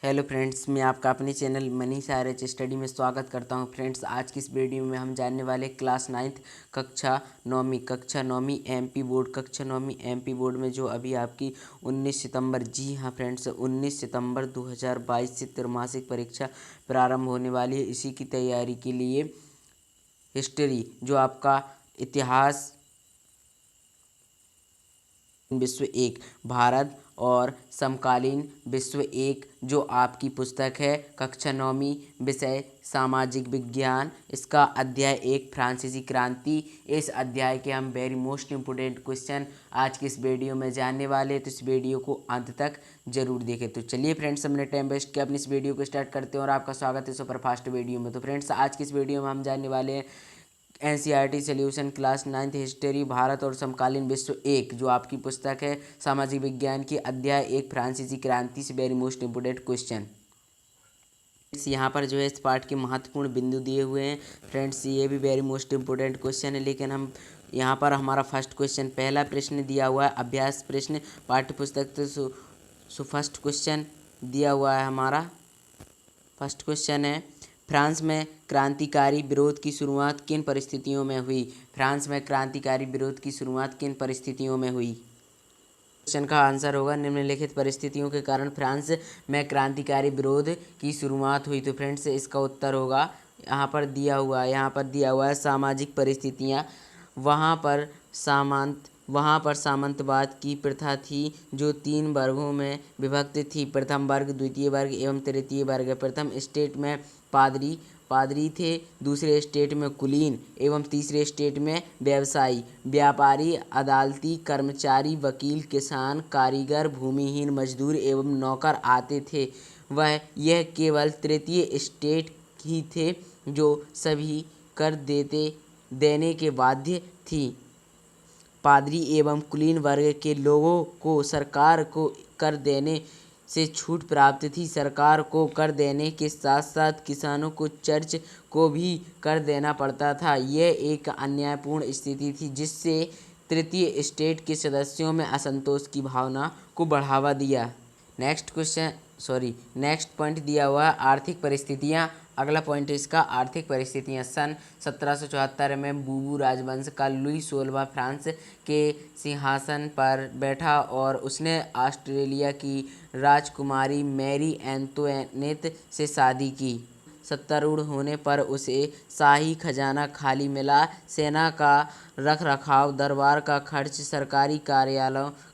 Hello friends, मैं आपका अपने चैनल मनीष आर्य स्टडी में स्वागत करता हूं। फ्रेंड्स, आज की इस वीडियो में हम जानने वाले क्लास 9th कक्षा नौवीं एमपी बोर्ड में जो अभी आपकी 19 सितंबर, जी हाँ फ्रेंड्स, 19 सितंबर 2022 से त्रैमासिक परीक्षा प्रारंभ होने वाली है। इसी की तैयारी के लिए हिस्ट्री, जो आपका इतिहास, विश्व एक, भारत और समकालीन विश्व एक, जो आपकी पुस्तक है कक्षा नौवीं, विषय सामाजिक विज्ञान, इसका अध्याय 1 फ्रांसीसी क्रांति। इस अध्याय के हम वेरी मोस्ट इम्पोर्टेंट क्वेश्चन आज की इस वीडियो में जानने वाले हैं, तो इस वीडियो को अंत तक जरूर देखें। तो चलिए फ्रेंड्स, हमने टाइम वेस्ट किया, अपनी इस वीडियो को स्टार्ट करते हैं और आपका स्वागत है सुपर फास्ट वीडियो में। तो फ्रेंड्स, आज की इस वीडियो में हम जानने वाले हैं NCERT solution class 9th history, Bharat और समकालीन विश्व एक, जो आपकी पुस्तक है सामाजिक विज्ञान की, अध्याय 1 फ्रांसीसी क्रांति से वेरी मोस्ट इम्पोर्टेंट क्वेश्चन। यहाँ पर जो है इस पाठ के महत्वपूर्ण बिंदु दिए हुए हैं। फ्रेंड्स, ये भी वेरी मोस्ट इम्पोर्टेंट क्वेश्चन है, लेकिन हम यहाँ पर हमारा फर्स्ट क्वेश्चन, पहला प्रश्न दिया हुआ है अभ्यास प्रश्न पाठ्य पुस्तक, तो फर्स्ट क्वेश्चन दिया हुआ है हमारा। फर्स्ट क्वेश्चन है, फ्रांस में क्रांतिकारी विरोध की शुरुआत किन परिस्थितियों में हुई? फ्रांस में क्रांतिकारी विरोध की शुरुआत किन परिस्थितियों में हुई? क्वेश्चन का आंसर होगा निम्नलिखित परिस्थितियों के कारण फ्रांस में क्रांतिकारी विरोध की शुरुआत हुई। तो फ्रेंड्स, इसका उत्तर होगा यहाँ पर दिया हुआ है सामाजिक परिस्थितियाँ। वहाँ पर सामंतवाद की प्रथा थी, जो 3 वर्गों में विभक्त थी, प्रथम वर्ग, द्वितीय वर्ग एवं तृतीय वर्ग। प्रथम स्टेट में पादरी थे, दूसरे स्टेट में कुलीन एवं तीसरे स्टेट में व्यवसायी, व्यापारी, अदालती कर्मचारी, वकील, किसान, कारीगर, भूमिहीन मजदूर एवं नौकर आते थे। यह केवल तृतीय स्टेट ही थे जो सभी कर देने के बाध्य थी। पादरी एवं कुलीन वर्ग के लोगों को सरकार को कर देने से छूट प्राप्त थी। सरकार को कर देने के साथ साथ किसानों को चर्च को भी कर देना पड़ता था। यह एक अन्यायपूर्ण स्थिति थी, जिससे तृतीय स्टेट के सदस्यों में असंतोष की भावना को बढ़ावा दिया। नेक्स्ट पॉइंट दिया हुआ है आर्थिक परिस्थितियाँ। अगला पॉइंट इसका आर्थिक परिस्थितियाँ। सन 1774 में बूबू राजवंश का लुई 16वां फ्रांस के सिंहासन पर बैठा और उसने ऑस्ट्रेलिया की राजकुमारी मैरी एंटोनेट से शादी की। सत्तारूढ़ होने पर उसे शाही खजाना खाली मिला। सेना का रखरखाव, दरबार का खर्च, सरकारी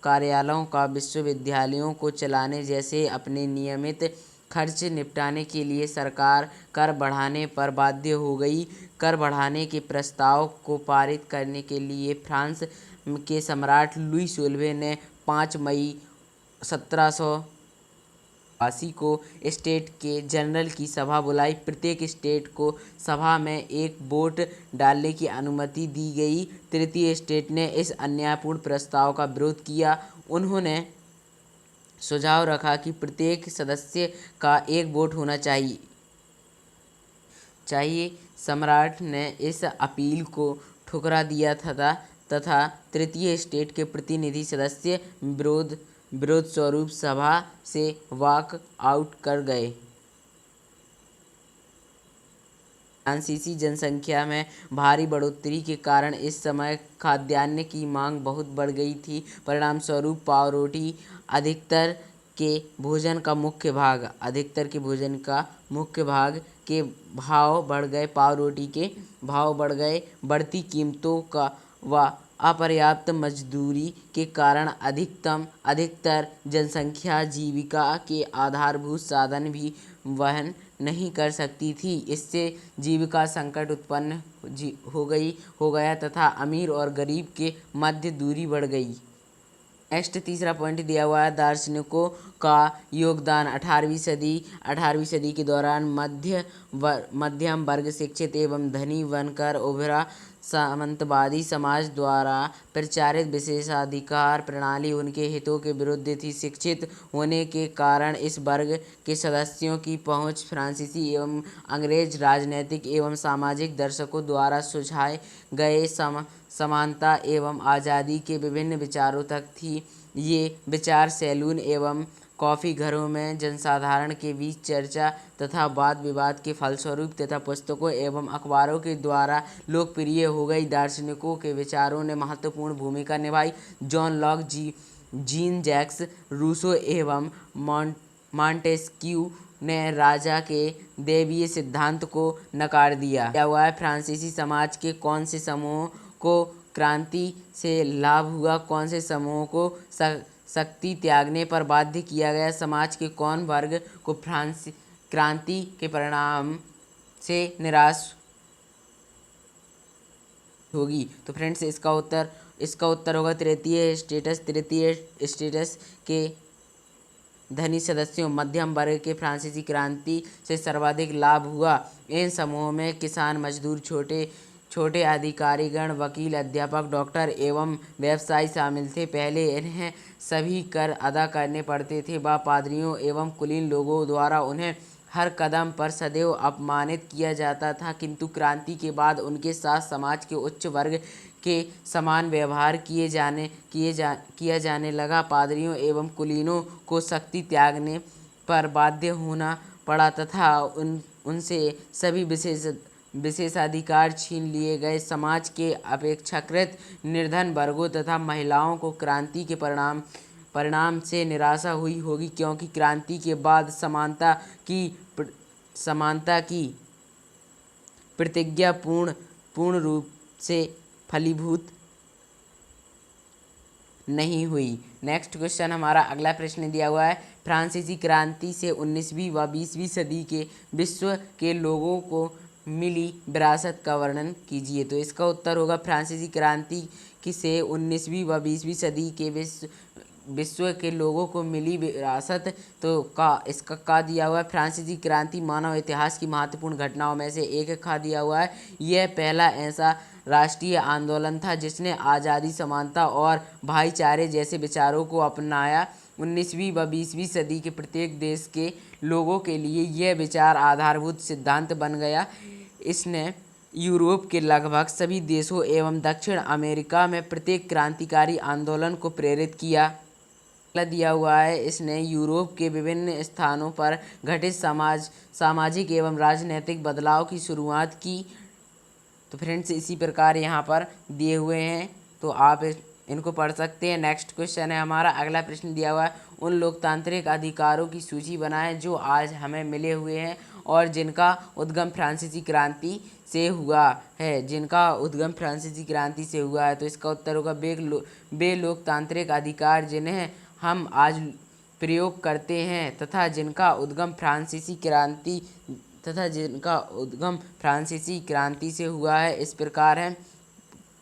कार्यालयों का विश्वविद्यालयों को चलाने जैसे अपने नियमित खर्च निपटाने के लिए सरकार कर बढ़ाने पर बाध्य हो गई। कर बढ़ाने के प्रस्ताव को पारित करने के लिए फ्रांस के सम्राट लुई 16वें ने 5 मई 1782 को स्टेट के जनरल की सभा बुलाई। प्रत्येक स्टेट को सभा में एक वोट डालने की अनुमति दी गई। तृतीय स्टेट ने इस अन्यायपूर्ण प्रस्ताव का विरोध किया। उन्होंने सुझाव रखा कि प्रत्येक सदस्य का एक वोट होना चाहिए। सम्राट ने इस अपील को ठुकरा दिया तथा तृतीय स्टेट के प्रतिनिधि सदस्य विरोध स्वरूप सभा से वॉक आउट कर गए। फ्रांसीसी जनसंख्या में भारी बढ़ोतरी के कारण इस समय खाद्यान्न की मांग बहुत बढ़ गई थी। परिणाम स्वरूप पावरोटी अधिकतर के भोजन का मुख्य भाग के भाव बढ़ गए। पावरोटी के भाव बढ़ गए। बढ़ती कीमतों का व अपर्याप्त मजदूरी के कारण अधिकतर जनसंख्या जीविका के आधारभूत साधन भी वहन नहीं कर सकती थी। इससे जीविका संकट उत्पन्न हो गया तथा अमीर और गरीब के मध्य दूरी बढ़ गई। नेक्स्ट तीसरा पॉइंट दिया हुआ है दार्शनिकों का योगदान। 18वीं सदी के दौरान मध्यम वर्ग शिक्षित एवं धनी बनकर उभरा। सामंतवादी समाज द्वारा प्रचारित विशेषाधिकार प्रणाली उनके हितों के विरुद्ध थी। शिक्षित होने के कारण इस वर्ग के सदस्यों की पहुंच फ्रांसीसी एवं अंग्रेज राजनैतिक एवं सामाजिक दर्शकों द्वारा सुझाए गए समानता एवं आज़ादी के विभिन्न विचारों तक थी। ये विचार सैलून एवं कॉफ़ी घरों में जनसाधारण के बीच चर्चा तथा वाद विवाद के फलस्वरूप तथा पुस्तकों एवं अखबारों के द्वारा लोकप्रिय हो गई। दार्शनिकों के विचारों ने महत्वपूर्ण भूमिका निभाई। John Locke, Jean Jacques Rousseau एवं मॉन्टेस्क्यू ने राजा के दैवीय सिद्धांत को नकार दिया। क्या हुआ है? फ्रांसीसी समाज के कौन से समूह को क्रांति से लाभ हुआ? कौन से समूह को शक्ति त्यागने पर बाध्य किया गया? समाज के कौन वर्ग को क्रांति के परिणाम से निराश होगी? तो फ्रेंड्स इसका उत्तर होगा तृतीय स्टेटस के धनी सदस्यों। मध्यम वर्ग के फ्रांसीसी क्रांति से सर्वाधिक लाभ हुआ। इन समूहों में किसान, मजदूर, छोटे अधिकारीगण, वकील, अध्यापक, डॉक्टर एवं व्यवसायी शामिल थे। पहले इन्हें सभी कर अदा करने पड़ते थे व पादरियों एवं कुलीन लोगों द्वारा उन्हें हर कदम पर सदैव अपमानित किया जाता था, किंतु क्रांति के बाद उनके साथ समाज के उच्च वर्ग के समान व्यवहार किया जाने लगा। पादरियों एवं कुलीनों को शक्ति त्यागने पर बाध्य होना पड़ा तथा उनसे सभी विशेषाधिकार छीन लिए गए। समाज के अपेक्षाकृत निर्धन वर्गों तथा महिलाओं को क्रांति के परिणाम से निराशा हुई होगी, क्योंकि क्रांति के बाद समानता की प्रतिज्ञा पूर्ण रूप से फलीभूत नहीं हुई। नेक्स्ट क्वेश्चन, हमारा अगला प्रश्न दिया हुआ है, फ्रांसीसी क्रांति से 19वीं व 20वीं सदी के विश्व के लोगों को मिली विरासत का वर्णन कीजिए। तो इसका उत्तर होगा फ्रांसीसी क्रांति से 19वीं व 20वीं सदी के विश्व के लोगों को मिली विरासत। तो इसका दिया हुआ है, फ्रांसीसी क्रांति मानव इतिहास की महत्वपूर्ण घटनाओं में से एक दिया हुआ है। यह पहला ऐसा राष्ट्रीय आंदोलन था जिसने आज़ादी, समानता और भाईचारे जैसे विचारों को अपनाया। 19वीं व 20वीं सदी के प्रत्येक देश के लोगों के लिए यह विचार आधारभूत सिद्धांत बन गया। इसने यूरोप के लगभग सभी देशों एवं दक्षिण अमेरिका में प्रत्येक क्रांतिकारी आंदोलन को प्रेरित किया। दिया हुआ है, इसने यूरोप के विभिन्न स्थानों पर घटित सामाजिक एवं राजनीतिक बदलाव की शुरुआत की। तो फ्रेंड्स इसी प्रकार यहाँ पर दिए हुए हैं, तो आप इनको पढ़ सकते हैं। नेक्स्ट क्वेश्चन है हमारा, अगला प्रश्न दिया हुआ है, उन लोकतांत्रिक अधिकारों की सूची बनाएं जो आज हमें मिले हुए हैं और जिनका उद्गम फ्रांसीसी क्रांति से हुआ है। तो इसका उत्तर होगा वे लोकतांत्रिक अधिकार जिन्हें हम आज प्रयोग करते हैं तथा जिनका उद्गम फ्रांसीसी क्रांति से हुआ है। इस प्रकार है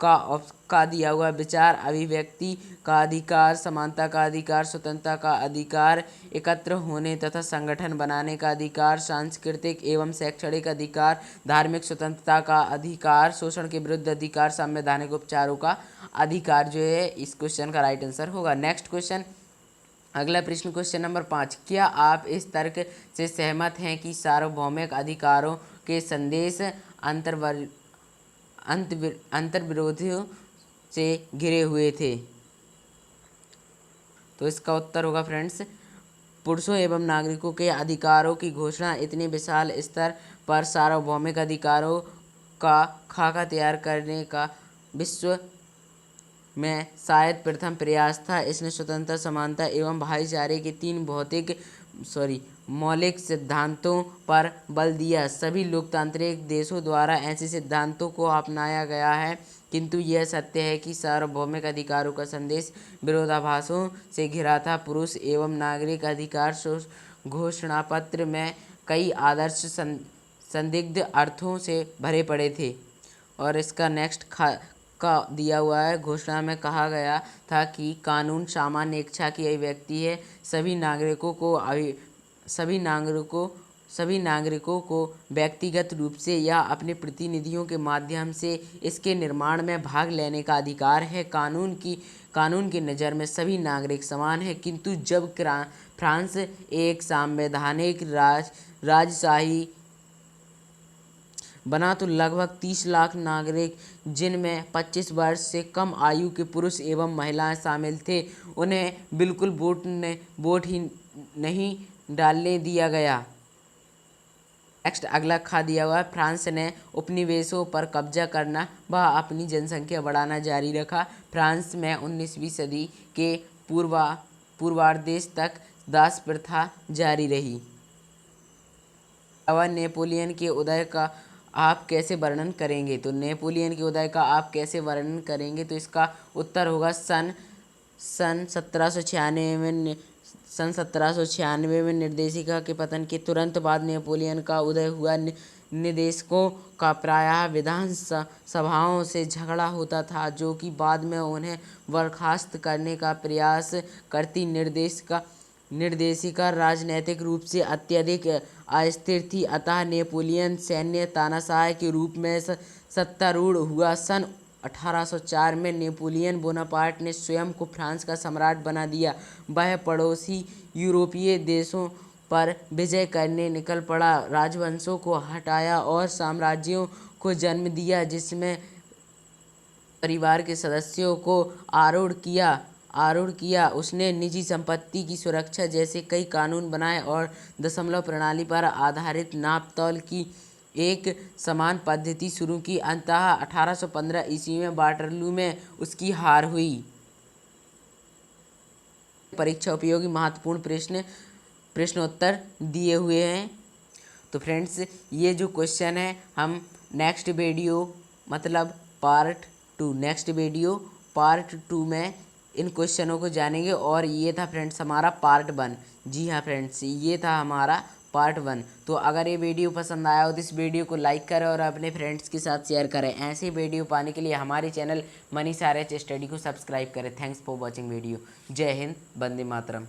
का दिया हुआ विचार, अभिव्यक्ति का अधिकार, समानता का अधिकार, स्वतंत्रता का अधिकार, एकत्र होने तथा संगठन बनाने का अधिकार, सांस्कृतिक एवं शैक्षणिक अधिकार, धार्मिक स्वतंत्रता का अधिकार, शोषण के विरुद्ध अधिकार, संवैधानिक उपचारों का अधिकार जो है इस क्वेश्चन का राइट आंसर होगा। नेक्स्ट क्वेश्चन, अगला प्रश्न, क्वेश्चन नंबर 5, क्या आप इस तर्क से सहमत हैं कि सार्वभौमिक अधिकारों के संदेश अंतर्विरोधियों से घिरे हुए थे? तो इसका उत्तर होगा फ्रेंड्स, पुरुषों एवं नागरिकों के अधिकारों की घोषणा इतने विशाल स्तर पर सार्वभौमिक अधिकारों का खाका तैयार करने का विश्व में शायद प्रथम प्रयास था। इसने स्वतंत्रता, समानता एवं भाईचारे के 3 मौलिक सिद्धांतों पर बल दिया। सभी लोकतांत्रिक देशों द्वारा ऐसे सिद्धांतों को अपनाया गया है, किंतु यह सत्य है कि सार्वभौमिक अधिकारों का संदेश विरोधाभासों से घिरा था। पुरुष एवं नागरिक अधिकार घोषणापत्र में कई आदर्श संदिग्ध अर्थों से भरे पड़े थे। और इसका नेक्स्ट का दिया हुआ है, घोषणा में कहा गया था कि कानून सामान्य इच्छा की अभिव्यक्ति है। सभी नागरिकों को व्यक्तिगत रूप से या अपने प्रतिनिधियों के माध्यम से इसके निर्माण में भाग लेने का अधिकार है। कानून की नज़र में सभी नागरिक समान हैं, किंतु जब फ्रांस एक संवैधानिक राजशाही बना तो लगभग 30 लाख नागरिक, जिनमें 25 वर्ष से कम आयु के पुरुष एवं महिलाएं शामिल थे, उन्हें बिल्कुल वोट नहीं डालने दिया गया। नेक्स्ट अगला खा दिया हुआ है, फ्रांस ने उपनिवेशों पर कब्जा करना व अपनी जनसंख्या बढ़ाना जारी रखा। फ्रांस में 19वीं सदी के पूर्वार्ध तक दास प्रथा जारी रही। नेपोलियन के उदय का आप कैसे वर्णन करेंगे? तो नेपोलियन के उदय का आप कैसे वर्णन करेंगे? तो इसका उत्तर होगा सन 1796 में निर्देशिका के पतन के तुरंत बाद नेपोलियन का उदय हुआ। निदेशकों का प्रायः विधान सभाओं से झगड़ा होता था, जो कि बाद में उन्हें बर्खास्त करने का प्रयास करती। निर्देशिका राजनैतिक रूप से अत्यधिक अस्थिर थी, अतः नेपोलियन सैन्य तानाशाह के रूप में सत्तारूढ़ हुआ। सन 1804 में नेपोलियन बोनापार्ट ने स्वयं को फ्रांस का सम्राट बना दिया। वह पड़ोसी यूरोपीय देशों पर विजय करने निकल पड़ा, राजवंशों को हटाया और साम्राज्यों को जन्म दिया, जिसमें परिवार के सदस्यों को आरूढ़ किया। उसने निजी संपत्ति की सुरक्षा जैसे कई कानून बनाए और दशमलव प्रणाली पर आधारित नाप-तौल की एक समान पद्धति शुरू की। अंततः 1815 ईस्वी में वाटरलू में उसकी हार हुई। परीक्षा उपयोगी महत्वपूर्ण प्रश्नोत्तर दिए हुए हैं। तो फ्रेंड्स, ये जो क्वेश्चन है हम नेक्स्ट वीडियो मतलब पार्ट टू में इन क्वेश्चनों को जानेंगे। और ये था फ्रेंड्स हमारा पार्ट 1। जी हाँ फ्रेंड्स, ये था हमारा पार्ट 1। तो अगर ये वीडियो पसंद आया हो तो इस वीडियो को लाइक करें और अपने फ्रेंड्स के साथ शेयर करें। ऐसे वीडियो पाने के लिए हमारे चैनल मनीष आर्य स्टडी को सब्सक्राइब करें। Thanks for watching video. जय हिंद, वंदे मातरम।